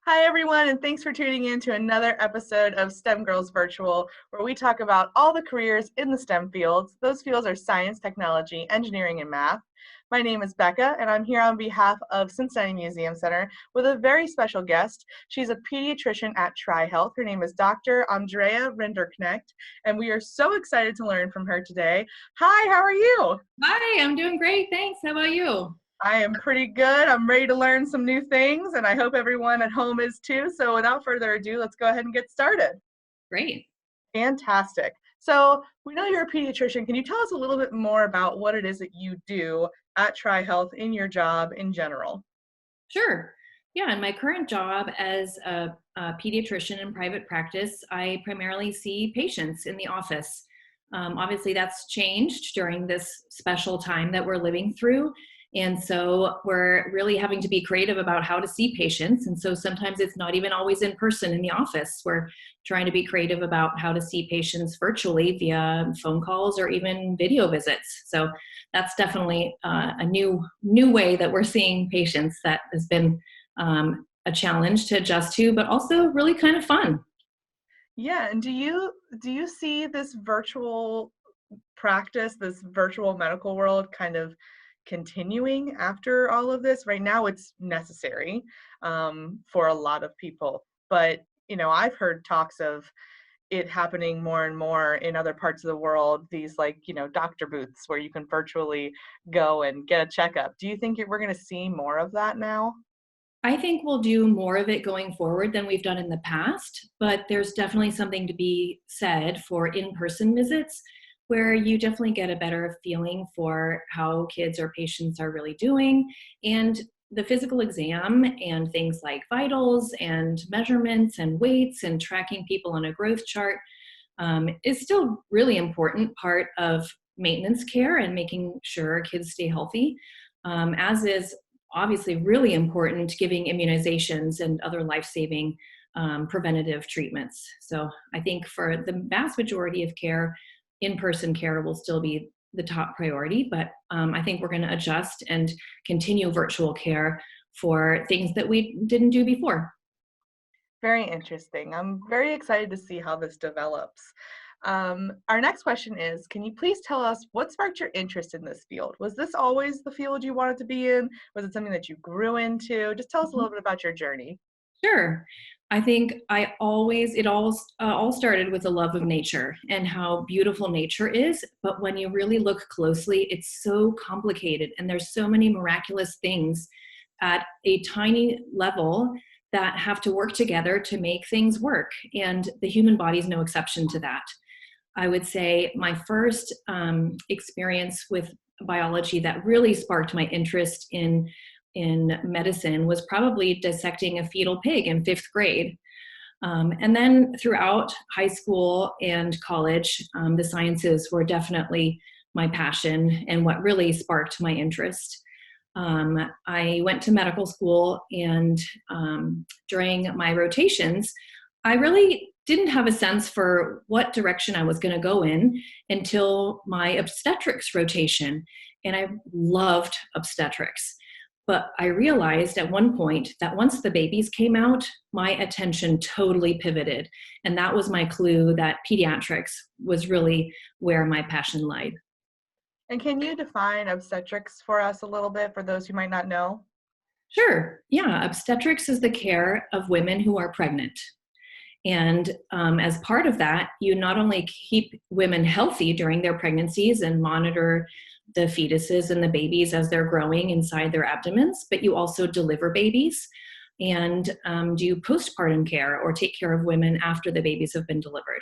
Hi, everyone, and thanks for tuning in to another episode of STEM Girls Virtual, where we talk about all the careers in the STEM fields. Those fields are science, technology, engineering, and math. My name is Becca, and I'm here on behalf of Cincinnati Museum Center with a very special guest. She's a pediatrician at TriHealth. Her name is Dr. Andrea Rinderknecht, and we are so excited to learn from her today. Hi, how are you? Hi, I'm doing great. Thanks. How about you? I am pretty good. I'm ready to learn some new things, and I hope everyone at home is too. So without further ado, let's go ahead and get started. Great. Fantastic. So we know you're a pediatrician. Can you tell us a little bit more about what it is that you do at TriHealth in your job in general? Sure. Yeah, in my current job as a pediatrician in private practice, I primarily see patients in the office. Obviously, that's changed during this special time that we're living through. And so we're really having to be creative about how to see patients. And so sometimes it's not even always in person in the office. We're trying to be creative about how to see patients virtually via phone calls or even video visits. So that's definitely a new way that we're seeing patients that has been a challenge to adjust to, but also really kind of fun. Yeah, and do you see this virtual practice, this virtual medical world kind of continuing after all of this? Right now, it's necessary for a lot of people, but I've heard talks of it happening more and more in other parts of the world, these doctor booths where you can virtually go and get a checkup. Do you think we're going to see more of that now? I think we'll do more of it going forward than we've done in the past, but there's definitely something to be said for in-person visits where you definitely get a better feeling for how kids or patients are really doing. And the physical exam and things like vitals and measurements and weights and tracking people on a growth chart is still really important part of maintenance care and making sure kids stay healthy, as is obviously really important giving immunizations and other life-saving preventative treatments. So I think for the vast majority of care, in-person care will still be the top priority, but I think we're going to adjust and continue virtual care for things that we didn't do before. Very interesting. I'm very excited to see how this develops. Our next question is, can you please tell us what sparked your interest in this field? Was this always the field you wanted to be in? Was it something that you grew into? Just tell us a little bit about your journey. Sure. I think it all started with a love of nature and how beautiful nature is. But when you really look closely, it's so complicated and there's so many miraculous things at a tiny level that have to work together to make things work. And the human body is no exception to that. I would say my first experience with biology that really sparked my interest in medicine was probably dissecting a fetal pig in fifth grade. And then throughout high school and college, the sciences were definitely my passion and what really sparked my interest. I went to medical school, and during my rotations, I really didn't have a sense for what direction I was going to go in until my obstetrics rotation. And I loved obstetrics. But I realized at one point that once the babies came out, my attention totally pivoted. And that was my clue that pediatrics was really where my passion lied. And can you define obstetrics for us a little bit for those who might not know? Sure. Yeah. Obstetrics is the care of women who are pregnant. And as part of that, you not only keep women healthy during their pregnancies and monitor the fetuses and the babies as they're growing inside their abdomens, but you also deliver babies and do postpartum care or take care of women after the babies have been delivered.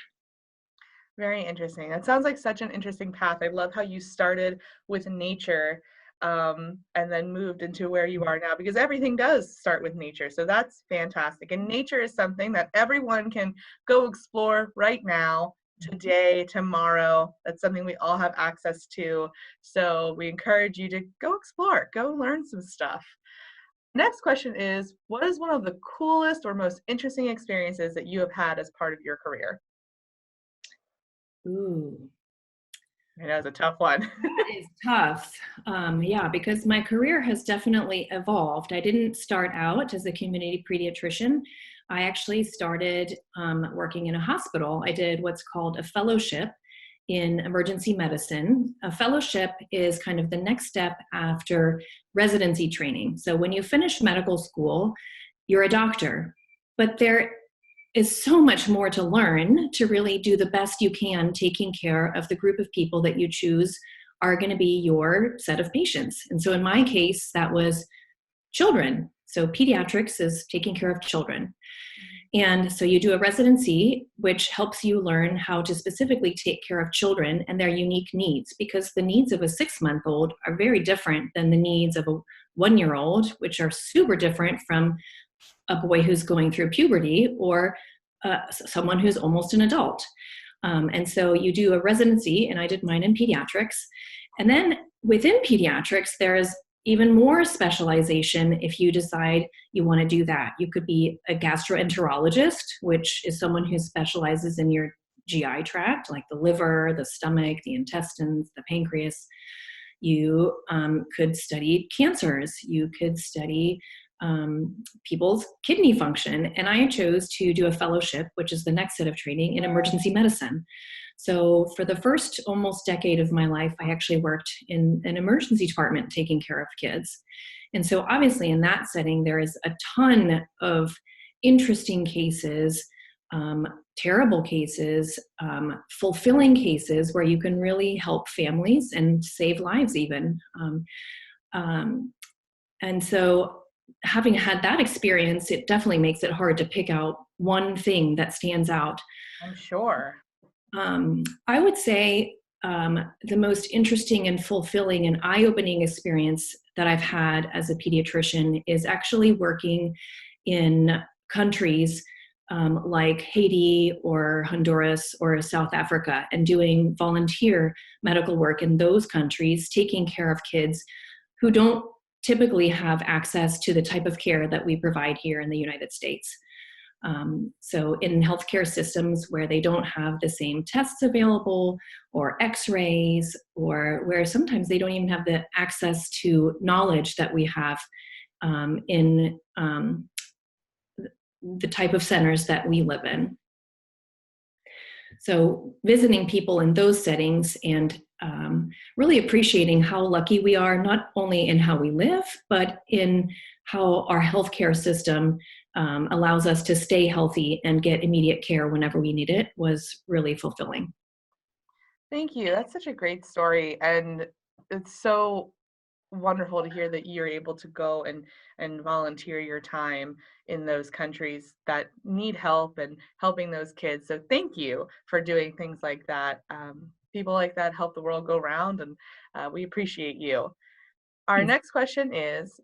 Very interesting. That sounds like such an interesting path. I love how you started with nature and then moved into where you are now, because everything does start with nature. So that's fantastic. And nature is something that everyone can go explore right now, today, tomorrow. That's something we all have access to. So we encourage you to go explore, go learn some stuff. Next question is, what is one of the coolest or most interesting experiences that you have had as part of your career? Ooh. I know it's a tough one. That is tough. Yeah, because my career has definitely evolved. I didn't start out as a community pediatrician. I actually started working in a hospital. I did what's called a fellowship in emergency medicine. A fellowship is kind of the next step after residency training. So when you finish medical school, you're a doctor, but there is so much more to learn to really do the best you can taking care of the group of people that you choose are going to be your set of patients. And so in my case, that was children. So pediatrics is taking care of children. And so you do a residency, which helps you learn how to specifically take care of children and their unique needs, because the needs of a 6-month-old are very different than the needs of a 1-year-old, which are super different from a boy who's going through puberty or someone who's almost an adult. And so you do a residency, and I did mine in pediatrics. And then within pediatrics, there's even more specialization if you decide you want to do that. You could be a gastroenterologist, which is someone who specializes in your GI tract, like the liver, the stomach, the intestines, the pancreas. You could study cancers. You could study people's kidney function. And I chose to do a fellowship, which is the next set of training, in emergency medicine. So for the first almost decade of my life, I actually worked in an emergency department taking care of kids. And so obviously in that setting, there is a ton of interesting cases, terrible cases, fulfilling cases where you can really help families and save lives even. And so having had that experience, it definitely makes it hard to pick out one thing that stands out. I'm sure. I would say the most interesting and fulfilling and eye-opening experience that I've had as a pediatrician is actually working in countries like Haiti or Honduras or South Africa and doing volunteer medical work in those countries, taking care of kids who don't typically have access to the type of care that we provide here in the United States. So in healthcare systems where they don't have the same tests available or x-rays, or where sometimes they don't even have the access to knowledge that we have in the type of centers that we live in. So visiting people in those settings and really appreciating how lucky we are, not only in how we live, but in how our healthcare system allows us to stay healthy and get immediate care whenever we need it, was really fulfilling. Thank you. That's such a great story. And it's so wonderful to hear that you're able to go and volunteer your time in those countries that need help and helping those kids. So thank you for doing things like that. People like that help the world go round, and we appreciate you. Our next question is,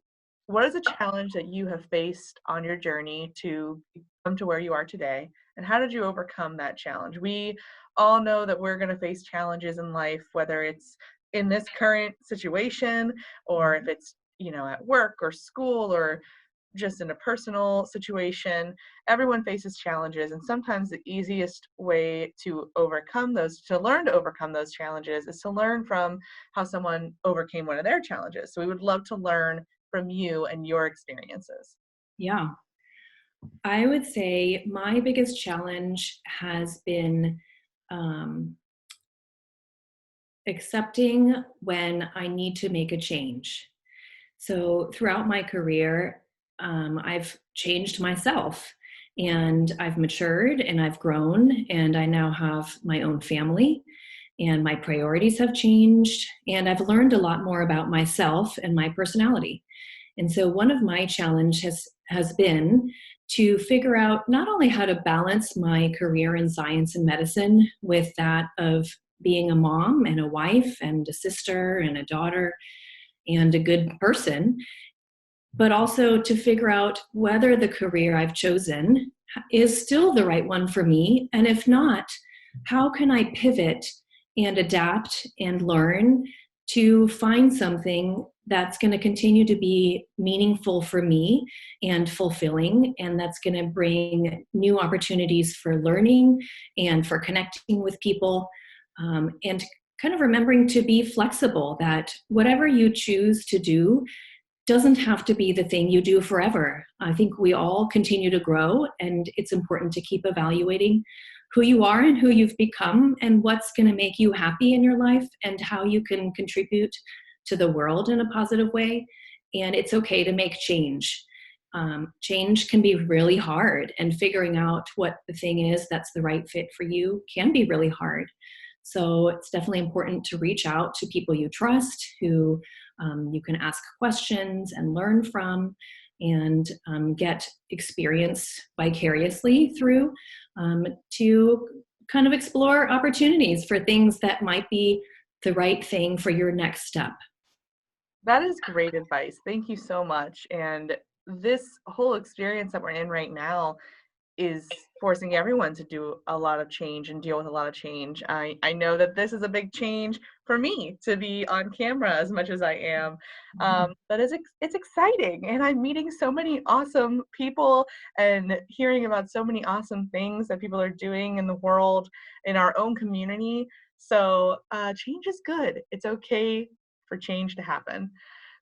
what is a challenge that you have faced on your journey to come to where you are today, and how did you overcome that challenge? We all know that we're going to face challenges in life, whether it's in this current situation or if it's, at work or school or just in a personal situation. Everyone faces challenges, and sometimes the easiest way to learn to overcome those challenges is to learn from how someone overcame one of their challenges. So we would love to learn from you and your experiences. Yeah, I would say my biggest challenge has been accepting when I need to make a change. So throughout my career, I've changed myself, and I've matured and I've grown, and I now have my own family, and my priorities have changed, and I've learned a lot more about myself and my personality. And so one of my challenges has been to figure out not only how to balance my career in science and medicine with that of being a mom and a wife and a sister and a daughter and a good person, but also to figure out whether the career I've chosen is still the right one for me. And if not, how can I pivot and adapt and learn to find something that's going to continue to be meaningful for me and fulfilling, and that's going to bring new opportunities for learning and for connecting with people, and kind of remembering to be flexible, that whatever you choose to do doesn't have to be the thing you do forever. I think we all continue to grow, and it's important to keep evaluating who you are and who you've become and what's going to make you happy in your life and how you can contribute to the world in a positive way. And it's okay to make change. Change can be really hard, and figuring out what the thing is that's the right fit for you can be really hard. So it's definitely important to reach out to people you trust, who you can ask questions and learn from, and get experience vicariously through, to kind of explore opportunities for things that might be the right thing for your next step. That is great advice. Thank you so much. And this whole experience that we're in right now is forcing everyone to do a lot of change and deal with a lot of change. I know that this is a big change for me to be on camera as much as I am, but it's exciting, and I'm meeting so many awesome people and hearing about so many awesome things that people are doing in the world, in our own community. So change is good. It's okay for change to happen.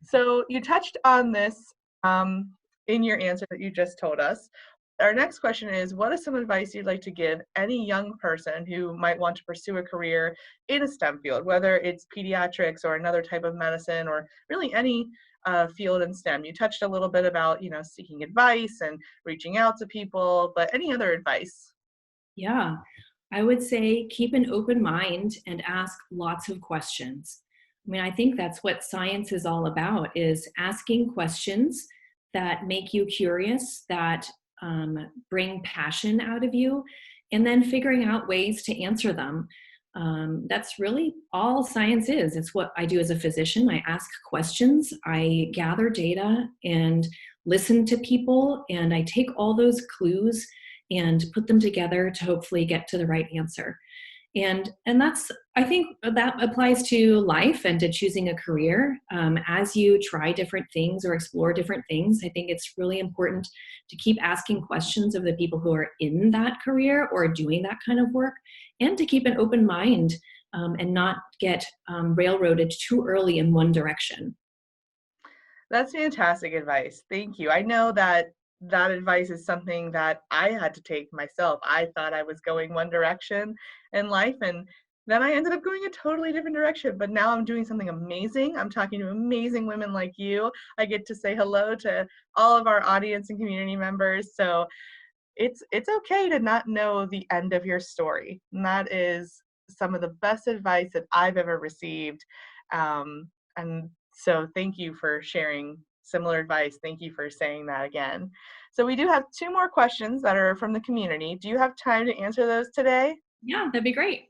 So you touched on this in your answer that you just told us. Our next question is, what is some advice you'd like to give any young person who might want to pursue a career in a STEM field, whether it's pediatrics or another type of medicine, or really any field in STEM? You touched a little bit about, seeking advice and reaching out to people, but any other advice? Yeah, I would say keep an open mind and ask lots of questions. I mean, I think that's what science is all about, is asking questions that make you curious, that bring passion out of you, and then figuring out ways to answer them. That's really all science is. It's what I do as a physician. I ask questions, I gather data and listen to people, and I take all those clues and put them together to hopefully get to the right answer. And that's, I think that applies to life and to choosing a career. As you try different things or explore different things, I think it's really important to keep asking questions of the people who are in that career or doing that kind of work, and to keep an open mind, and not get railroaded too early in one direction. That's fantastic advice. Thank you. I know that that advice is something that I had to take myself. I thought I was going one direction in life, and then I ended up going a totally different direction. But now I'm doing something amazing. I'm talking to amazing women like you. I get to say hello to all of our audience and community members. So it's okay to not know the end of your story. And that is some of the best advice that I've ever received. And so thank you for sharing similar advice. Thank you for saying that again. So we do have two more questions that are from the community. Do you have time to answer those today? Yeah, that'd be great.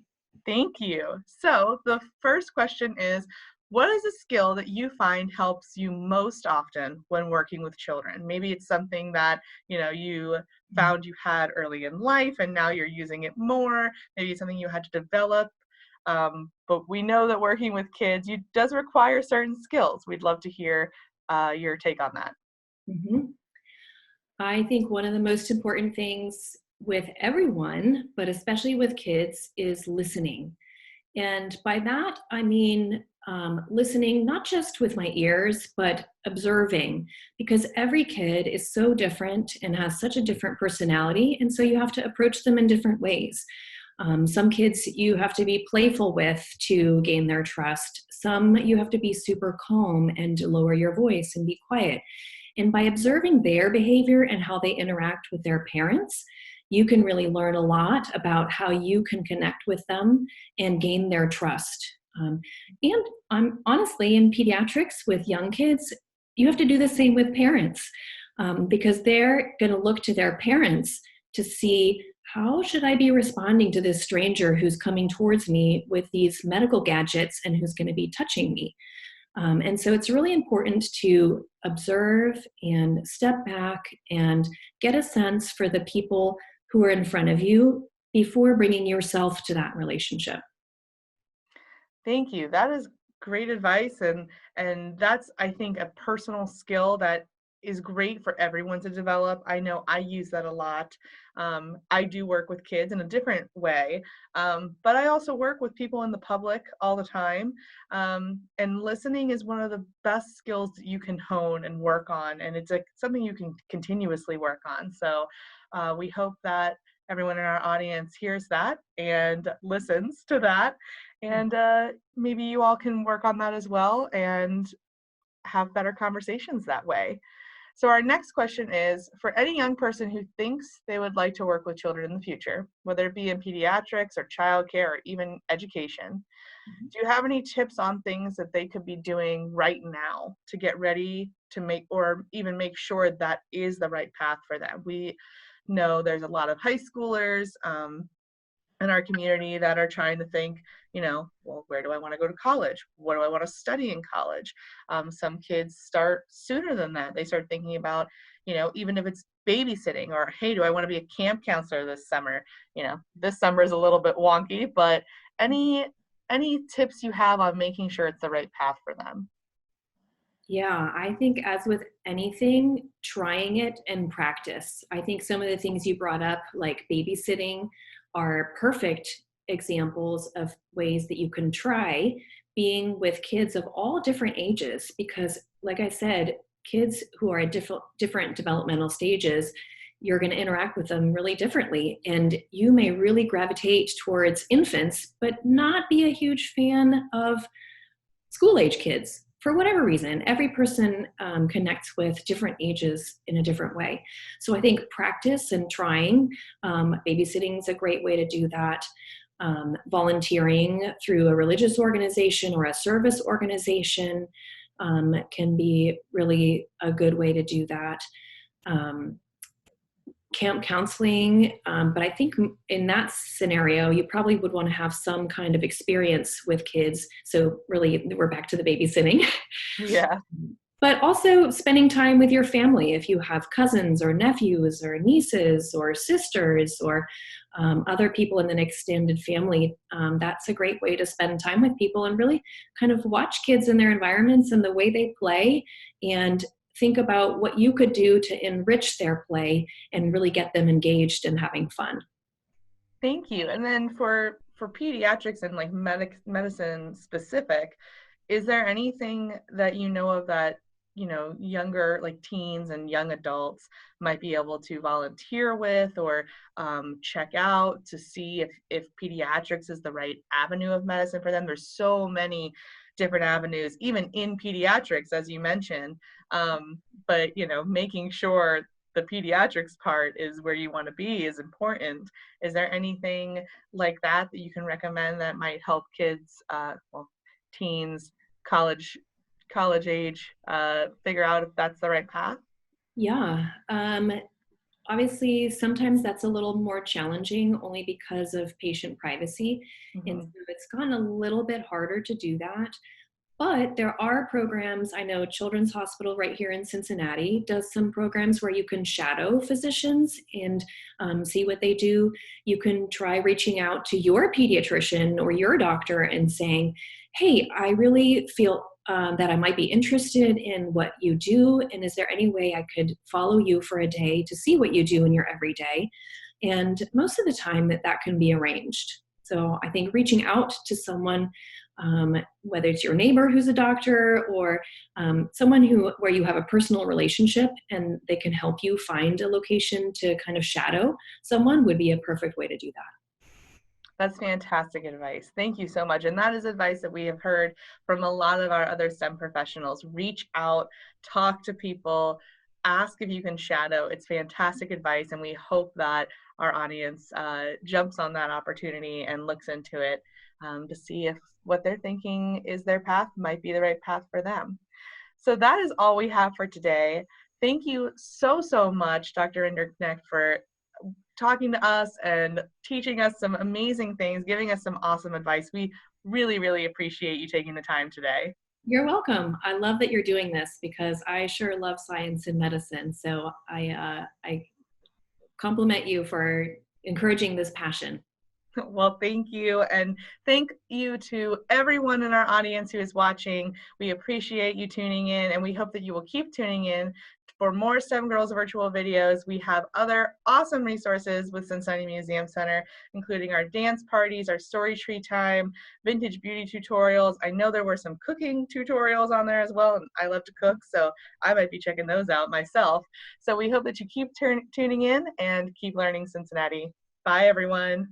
Thank you. So the first question is, what is a skill that you find helps you most often when working with children? Maybe it's something that, you found you had early in life and now you're using it more. Maybe it's something you had to develop. But we know that working with kids does require certain skills. We'd love to hear your take on that. Mhm. I think one of the most important things with everyone, but especially with kids, is listening. And by that, I mean listening not just with my ears, but observing, because every kid is so different and has such a different personality. And so you have to approach them in different ways. Some kids you have to be playful with to gain their trust. Some you have to be super calm and lower your voice and be quiet. And by observing their behavior and how they interact with their parents, you can really learn a lot about how you can connect with them and gain their trust. And honestly, in pediatrics with young kids, you have to do the same with parents, because they're going to look to their parents to see, how should I be responding to this stranger who's coming towards me with these medical gadgets and who's going to be touching me? And so it's really important to observe and step back and get a sense for the people who are in front of you before bringing yourself to that relationship. Thank you. That is great advice, and that's, I think, a personal skill that is great for everyone to develop. I know I use that a lot. I do work with kids in a different way, but I also work with people in the public all the time. And listening is one of the best skills that you can hone and work on, and it's like something you can continuously work on. So we hope that everyone in our audience hears that and listens to that, and maybe you all can work on that as well and have better conversations that way. So our next question is, for any young person who thinks they would like to work with children in the future, whether it be in pediatrics or childcare or even education, do you have any tips on things that they could be doing right now to get ready to make, or even make sure that is the right path for them? We know there's a lot of high schoolers in our community that are trying to think, well, where do I want to go to college? What do I want to study in college? Some kids start sooner than that. They start thinking about, even if it's babysitting, or, hey, do I want to be a camp counselor this summer? This summer is a little bit wonky, but any tips you have on making sure it's the right path for them? Yeah, I think as with anything, trying it and practice. I think some of the things you brought up, like babysitting, are perfect examples of ways that you can try being with kids of all different ages. Because, like I said, kids who are at different developmental stages, you're going to interact with them really differently. And you may really gravitate towards infants, but not be a huge fan of school age kids for whatever reason. Every person connects with different ages in a different way. So I think practice and trying, babysitting is a great way to do that. Volunteering through a religious organization or a service organization can be really a good way to do that. Camp counseling, but I think in that scenario, you probably would want to have some kind of experience with kids. So really, we're back to the babysitting. Yeah. But also spending time with your family. If you have cousins or nephews or nieces or sisters or other people in an extended family, that's a great way to spend time with people and really kind of watch kids in their environments and the way they play, and think about what you could do to enrich their play and really get them engaged and having fun. Thank you. And then for pediatrics and like medicine specific, is there anything that you know of that, younger, like teens and young adults might be able to volunteer with, or check out to see if pediatrics is the right avenue of medicine for them? There's so many different avenues, even in pediatrics, as you mentioned. But, making sure the pediatrics part is where you want to be is important. Is there anything like that that you can recommend that might help kids, teens, college age, figure out if that's the right path? Yeah. Obviously, sometimes that's a little more challenging only because of patient privacy. And Mm-hmm. so it's gone a little bit harder to do that. But there are programs. I know Children's Hospital right here in Cincinnati does some programs where you can shadow physicians and see what they do. You can try reaching out to your pediatrician or your doctor and saying, hey, I really feel that I might be interested in what you do. And is there any way I could follow you for a day to see what you do in your everyday? And most of the time that can be arranged. So I think reaching out to someone, whether it's your neighbor who's a doctor or someone where you have a personal relationship and they can help you find a location to kind of shadow someone, would be a perfect way to do that. That's fantastic advice. Thank you so much. And that is advice that we have heard from a lot of our other STEM professionals. Reach out, talk to people, ask if you can shadow. It's fantastic advice. And we hope that our audience jumps on that opportunity and looks into it to see if what they're thinking is their path might be the right path for them. So that is all we have for today. Thank you so, so much, Dr. Rinderknecht, for talking to us and teaching us some amazing things, giving us some awesome advice. We really, really appreciate you taking the time today. You're welcome. I love that you're doing this because I sure love science and medicine. So I compliment you for encouraging this passion. Well, thank you. And thank you to everyone in our audience who is watching. We appreciate you tuning in, and we hope that you will keep tuning in For more STEM Girls virtual videos, we have other awesome resources with Cincinnati Museum Center, including our dance parties, our story tree time, vintage beauty tutorials. I know there were some cooking tutorials on there as well, and I love to cook, so I might be checking those out myself. So we hope that you keep tuning in and keep learning Cincinnati. Bye, everyone.